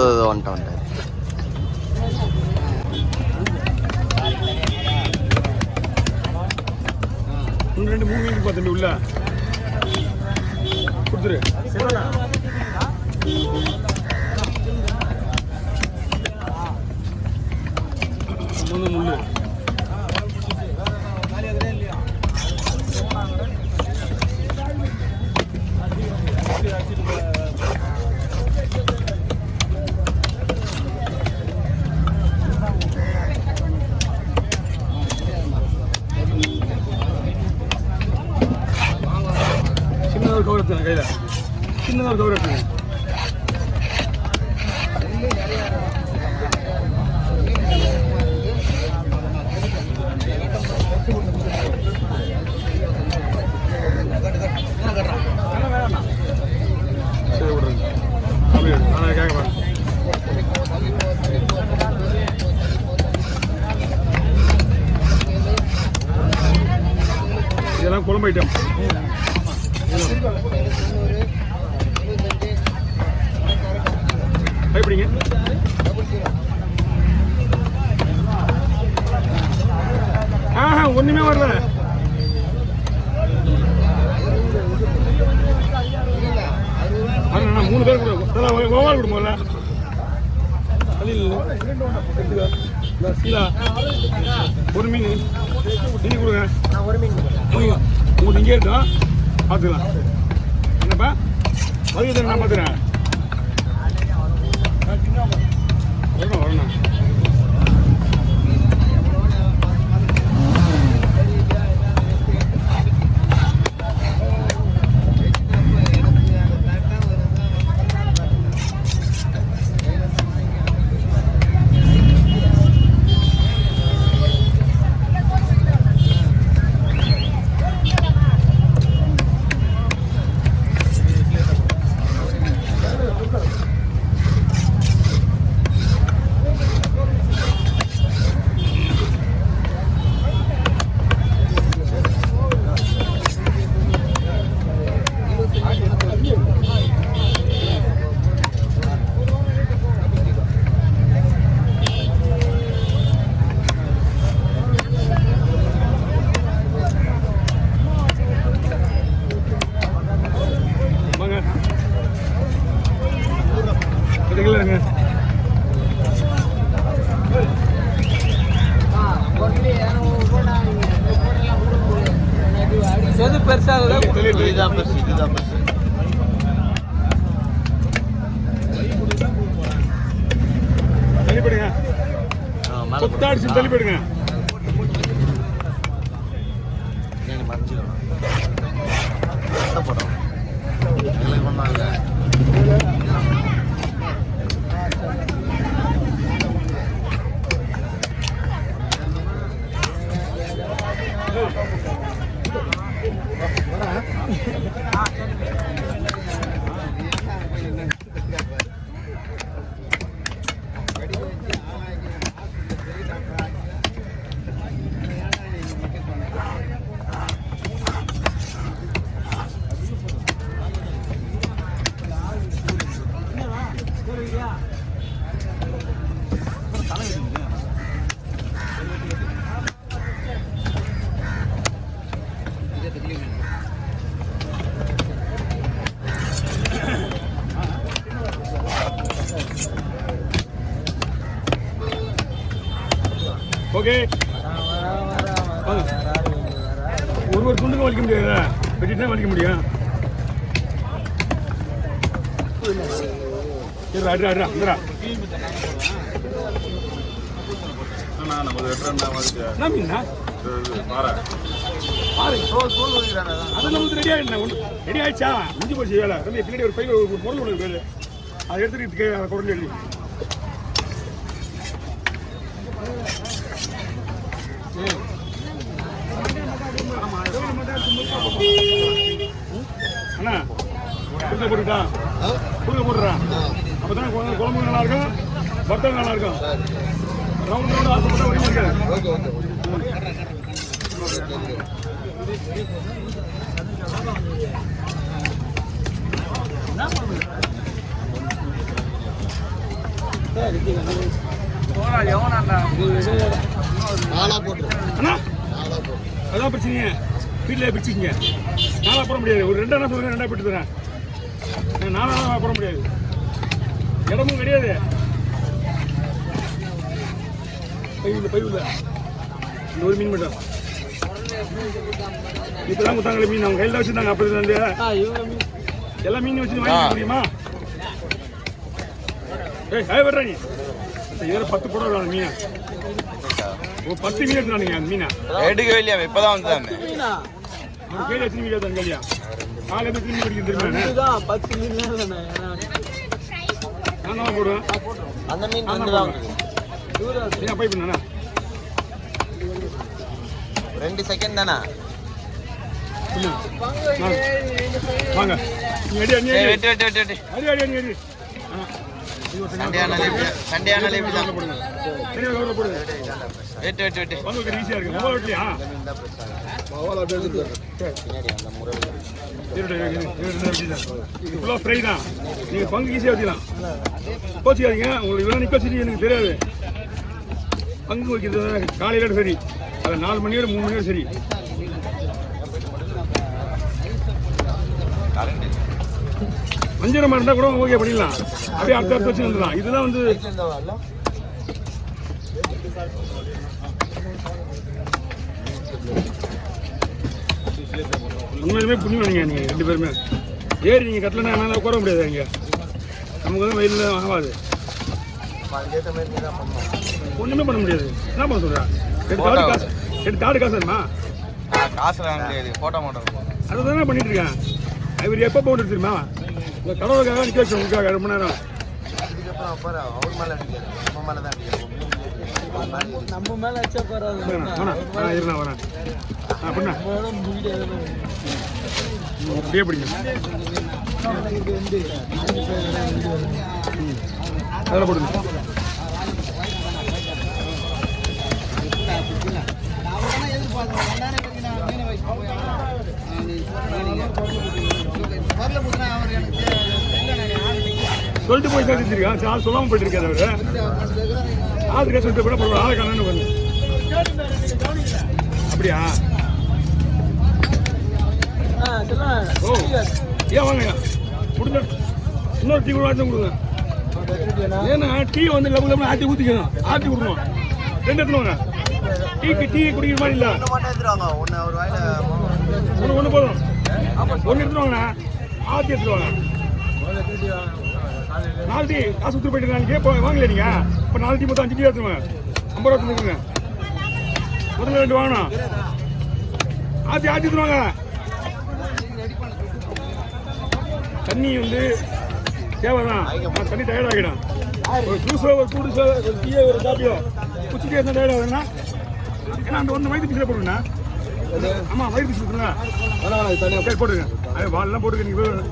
வந்துட்டேன். ரெண்டு மூணு மீன் பார்த்து உள்ள கொடுத்துரு. முள்ளு சின்னதாக கவர் எடுத்துங்க கையில், சின்னதாக கவர் எடுத்துங்க. சரி விடுறேங்க, அப்படியே நான் கேட்க இதெல்லாம் குழம்பு ஐட்டம். எப்படிங்க ஒண்ணுமே வரல. மூணு பேர் கோவால் கொடுப்போம்ல சீலா ஒரு மீன் நீங்க கொடுங்க. உங்களுக்கு இங்கே இருக்கோம் பார்த்துக்கலாம். என்னப்பா மதியத்தை நான் பார்த்துறேன். வரணும் வரணும். எது பெருசாக தள்ளிப்படுங்க, கொத்தாடிச்சு தள்ளிப்படுங்க. ஓகே, ஒரு துண்டுக்கும் வலிக்க முடியாதா? வெட்டிட்டு தான் வலிக்க முடியும். ரெடி ஆயிடுச்சா? முடிஞ்சு போச்சு வேலை. பின்னாடி ஒரு பையில ஒரு பொருள் ஒன்று இருக்கு, அதை எடுத்துட்டு அதை குறைஞ்சு எழுதி அண்ணா குடுக்க போட்டுட்டா குடுக்க போட்டுறான். அப்பதான் குழம்பு நல்லா இருக்கும், வத்தல் நல்லா இருக்கும். ரவுண்ட் ரவுண்ட் ஆசைப்பட்ட வரைக்கும் இருக்காது. அண்ணா அதான் பிரச்சனையே வீட்டில் பிடிச்சிக்கிங்க. நாளாக போட முடியாது. ஒரு 2 அண்ணா சொல்லுங்க, 2 போட்டு தரேன். 4 போட முடியாது. இடமும் கிடையாது. பைவில் இந்த ஒரு மீன் மட்டும் இப்பதான் கொடுத்தாங்களே மீன். அவங்க கையில் வச்சுருந்தாங்க. அப்படி வந்து எல்லா மீனையும் வச்சு வாங்கிக்க முடியுமா? வர்ற நீ இதில் 10 போட விடாது மீன். 10 மீன் எடுத்துனானுங்க அந்த மீனை எடுக்கவே இல்லையா? இப்பதான் வந்து ஒரு கேள்வி எத்தனை மீன் எடுத்தாங்க இல்லையா? காலையில் எத்தனை மீன் பிடிக்கும் தெரியுமா? 10 மீன் நான் தான் போடுவேன். அந்த மீன் ஏன் பைப் பண்ணா 2 செகண்ட் தானே. வாங்க நீ அடி அடி வெட்டி வெட்டி வெட்டி வெட்டி அடி அடி அடி அடி சண்டையானாலே இப்படிதான் போடுங்க. சரியா கவலை போடுங்க. வெட்டி வெட்டி வெட்டி உங்களுக்கு ஈஸியாக இருக்கு. மொபைல் வெட்டியா? இது ஃபுல்லாக ஃப்ரை தான். நீங்கள் பங்கு ஈஸியாக வச்சுக்கலாம். கோச்சிக்காதீங்க. உங்களுக்கு இவ்வளோ நிற்க வச்சுட்டு எனக்கு தெரியாது. பங்கு வைக்கிறது காலையில் சரி, அது 4 மணியோட 3 மணியோட சரி. வஞ்சிரமாக இருந்தால் கூட ஓகே பண்ணிடலாம். அப்படியே அடுத்த வச்சு வந்துடலாம். இதெல்லாம் வந்து உண்மையிலுமே புண்ணியம் நீங்க 2 பேருமே ஏறி நீங்கள் கட்டலன்னா என்ன உட்கார முடியாது. இங்கே நமக்கு வந்து வெயிலில் ஆகாது. ஒன்றுமே பண்ண முடியாது. என்ன பண்ண சொல்கிறேன்? 2 தாடு காசு வேணுமா? காசு வாங்க முடியாது. போட்டோ மாட்டோம். அதை தானே பண்ணிட்டு இருக்கேன். இவர் எப்போ போட்டு தெரியுமா? இந்த கடவுளுக்காக நிற்க வச்சு உங்களுக்காக ரொம்ப நேரம். நம்ம மேல வச்சா வரேன் வரேன் அப்படின்னா அப்படியே பிடிங்க. அதில் போடுங்க. சொல்லிட்டு போய் சேர்த்துருக்கான். ஆள் சொல்லாமல் போயிட்டு இருக்காரு. அவரு ஆளுக்கே சொல்லிட்டு கூட பரவாயில்ல. ஆளை காணு பண்ணு. அப்படியா? ஓ ஏன் வாங்க கொடுங்க. இன்னொரு டீ கூட கொடுங்க. ஏன்னா டீ வந்து லெவல் லெவலில் ஆட்டி ஊற்றிக்கணும். ஆட்டி விடணும். 2 எடுத்துவாங்க. டீ குடிக்கிற மாதிரி இல்லை. ஒன்று போதும். 1 எடுத்துருவாங்கண்ணா. ஆற்றி எடுத்துருவாங்க. 4 டீ காசு கொடுத்து போயிட்டு நாளைக்கு வாங்கல நீங்கள். இப்போ 4 டீ மொத்தம் 5 டீ எடுத்துருவாங்க. 50 ரூபா கொடுத்துருங்க. முதல்ல 2 வாங்கணும். ஆற்றி எடுத்துருவாங்க. தண்ணி வந்து தேவை தான். தண்ணி டயர்டாகிடும். ஒரு ஜூஸோ ஒரு கூடுசோ ஒரு டீயோ ஒரு காப்பியோ குச்சிட்டே இருந்தால் டயர்ட் ஆகுதுன்னா ஏன்னா அந்த 1 வயிற்று பிசில் போடுங்கண்ணா. ஆமாம் வயிற்று பிசில் கொடுங்க. போட்டுருங்க. அது வாலெல்லாம் போட்டுக்க. நீங்கள்